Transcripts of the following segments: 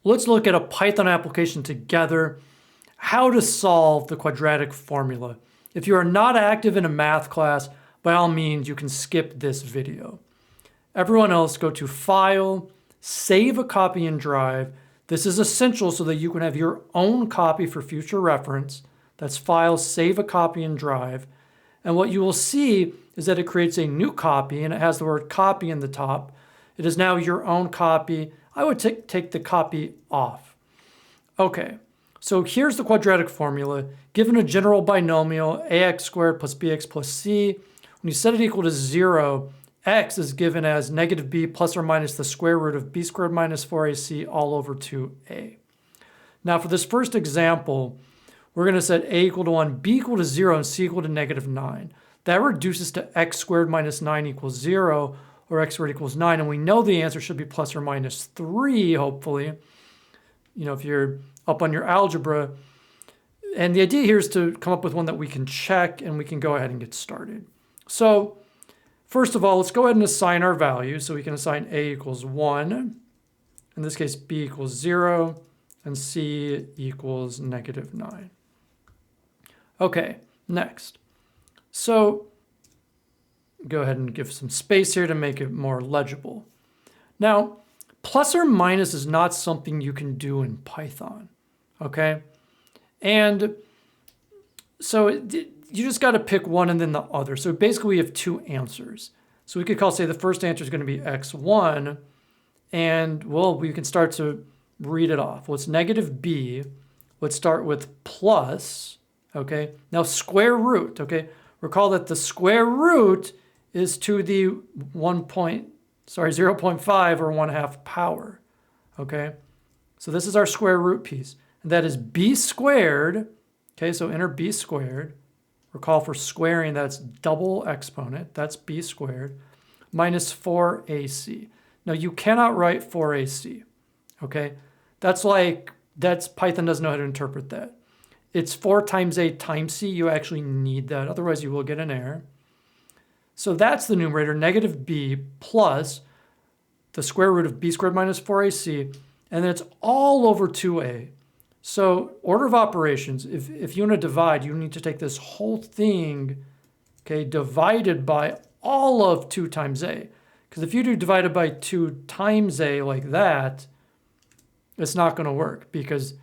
Let's look at a Python application together, how to solve the quadratic formula. If you are not active in a math class, by all means, you can skip this video. Everyone else, go to File, Save a Copy in Drive. This is essential so that you can have your own copy for future reference. That's File, Save a Copy in Drive. And what you will see is that it creates a new copy, and it has the word copy in the top. It is now your own copy. I would take the copy off. Okay, so here's the quadratic formula. Given a general binomial, ax squared plus bx plus c, when you set it equal to 0, x is given as negative b plus or minus the square root of b squared minus 4ac all over 2a. Now for this first example, we're going to set a equal to 1, b equal to 0, and c equal to negative 9. That reduces to x squared minus 9 equals 0, or x squared equals 9, and we know the answer should be plus or minus 3, hopefully, if you're up on your algebra. And the idea here is to come up with one that we can check, and we can go ahead and get started. So first of all, let's go ahead and assign our values. So we can assign a equals 1, in this case b equals 0, and c equals negative 9. Okay, next. So go ahead and give some space here to make it more legible. Now, plus or minus is not something you can do in Python, okay? And so you just got to pick one and then the other. So basically we have two answers. So we could say the first answer is going to be x1, and well, we can start to read it off. Well, it's negative b. Let's start with plus, okay? Now square root, okay? Recall that the square root is to the 0.5 or 1/2 power, okay? So this is our square root piece, and that is b squared, okay? So enter b squared. Recall for squaring, that's double exponent, that's b squared, minus 4ac. Now you cannot write 4ac, okay? That's Python doesn't know how to interpret that. It's 4 times a times c, you actually need that, otherwise you will get an error. So that's the numerator, negative b plus the square root of b squared minus 4ac, and then it's all over 2a. So order of operations, if you want to divide, you need to take this whole thing, okay, divided by all of 2 times a. Because if you do divided by 2 times a like that, it's not going to work because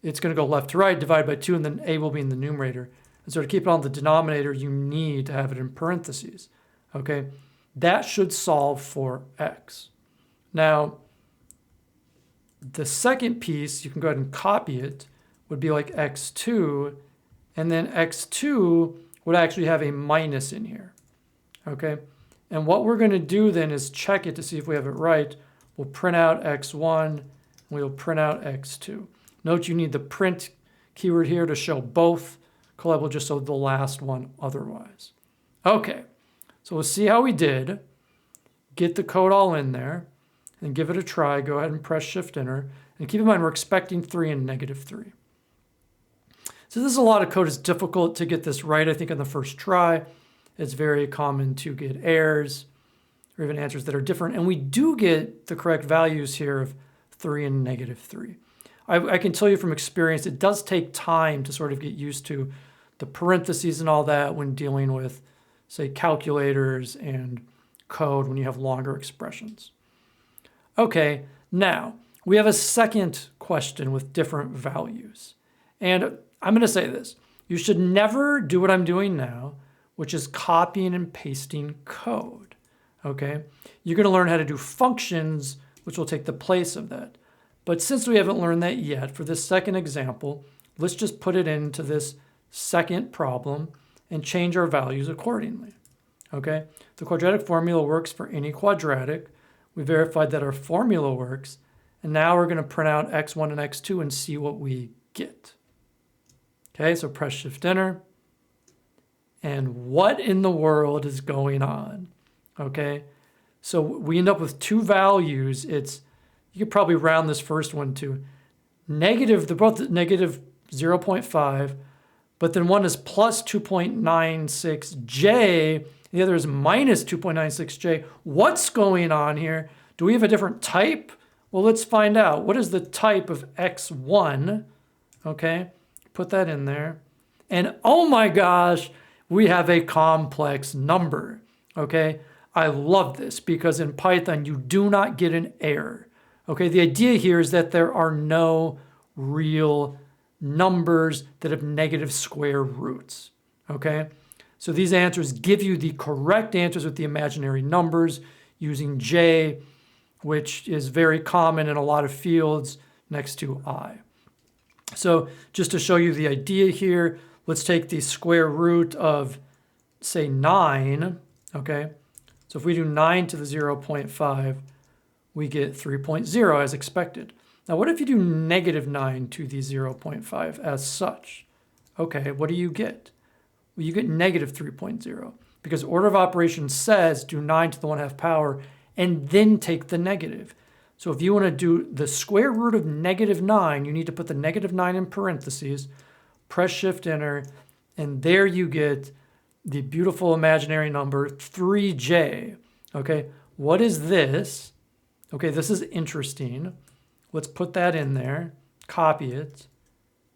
it's going to go left to right, divided by 2, and then a will be in the numerator. And so to keep it on the denominator, you need to have it in parentheses, okay? That should solve for x. Now, the second piece, you can go ahead and copy it, would be like x2, and then x2 would actually have a minus in here, okay? And what we're going to do then is check it to see if we have it right. We'll print out x1, and we'll print out x2. Note you need the print keyword here to show both. Collab will just show the last one otherwise. Okay, so we'll see how we did. Get the code all in there and give it a try. Go ahead and press Shift-Enter. And keep in mind, we're expecting 3 and negative 3. So this is a lot of code. It's difficult to get this right, I think, on the first try. It's very common to get errors or even answers that are different. And we do get the correct values here of 3 and negative 3. I can tell you from experience, it does take time to sort of get used to the parentheses and all that when dealing with, say, calculators and code when you have longer expressions. Okay, now we have a second question with different values. And I'm going to say this. You should never do what I'm doing now, which is copying and pasting code. Okay? You're going to learn how to do functions, which will take the place of that. But since we haven't learned that yet, for this second example, let's just put it into this second problem and change our values accordingly. Okay? The quadratic formula works for any quadratic. We verified that our formula works. And now we're going to print out x1 and x2 and see what we get. Okay, so press Shift-Enter. And what in the world is going on? Okay, so we end up with two values. You could probably round this first one to negative, they're both negative 0.5, but then one is plus 2.96j, and the other is minus 2.96j. What's going on here? Do we have a different type? Well, let's find out. What is the type of x1? Okay, put that in there. And oh my gosh, we have a complex number. Okay, I love this because in Python, you do not get an error. Okay, the idea here is that there are no real numbers that have negative square roots. Okay, so these answers give you the correct answers with the imaginary numbers using J, which is very common in a lot of fields next to I. So just to show you the idea here, let's take the square root of, say, 9. Okay, so if we do 9 to the 0.5, we get 3.0 as expected. Now, what if you do negative 9 to the 0.5 as such? Okay, what do you get? Well, you get negative 3.0 because order of operations says do 9 to the 1/2 power and then take the negative. So if you want to do the square root of negative 9, you need to put the negative 9 in parentheses, press Shift Enter, and there you get the beautiful imaginary number 3J. Okay, what is this? Okay, this is interesting. Let's put that in there, copy it.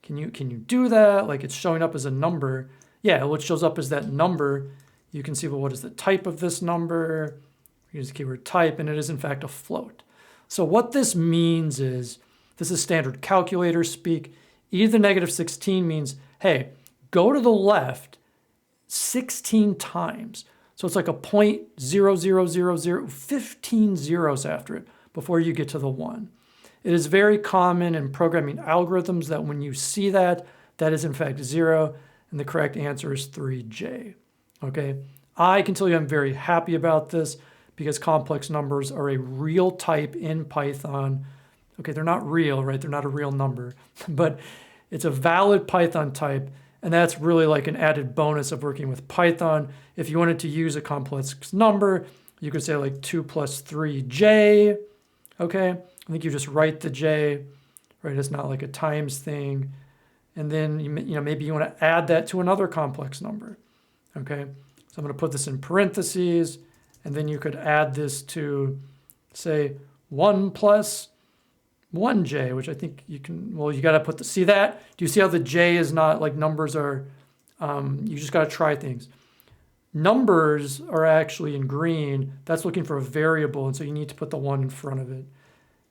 Can you do that? Like it's showing up as a number. Yeah, well, it shows up as that number. You can see, well, what is the type of this number? Use the keyword type, and it is in fact a float. So what this means is, this is standard calculator speak. E to the negative 16 means, hey, go to the left 16 times. So it's like a 0.0000, 15 zeros after it before you get to the 1. It is very common in programming algorithms that when you see that, that is in fact 0, and the correct answer is 3J. Okay, I can tell you I'm very happy about this because complex numbers are a real type in Python. Okay, they're not real, right? They're not a real number, but it's a valid Python type, and that's really like an added bonus of working with Python. If you wanted to use a complex number, you could say like 2 plus 3J, okay? I think you just write the J, right? It's not like a times thing. And then, maybe you want to add that to another complex number, okay? So I'm going to put this in parentheses, and then you could add this to, say, 1 plus 1J, which I think you can, well, you got to put the, see that? Do you see how the J is not like numbers are, you just got to try things. Numbers are actually in green. That's looking for a variable, and so you need to put the 1 in front of it.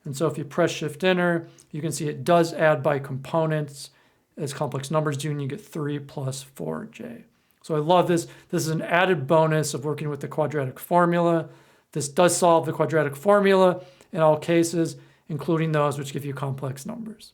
And so if you press Shift Enter, you can see it does add by components as complex numbers do, and you get 3 plus 4J. So I love this. This is an added bonus of working with the quadratic formula. This does solve the quadratic formula in all cases, including those which give you complex numbers.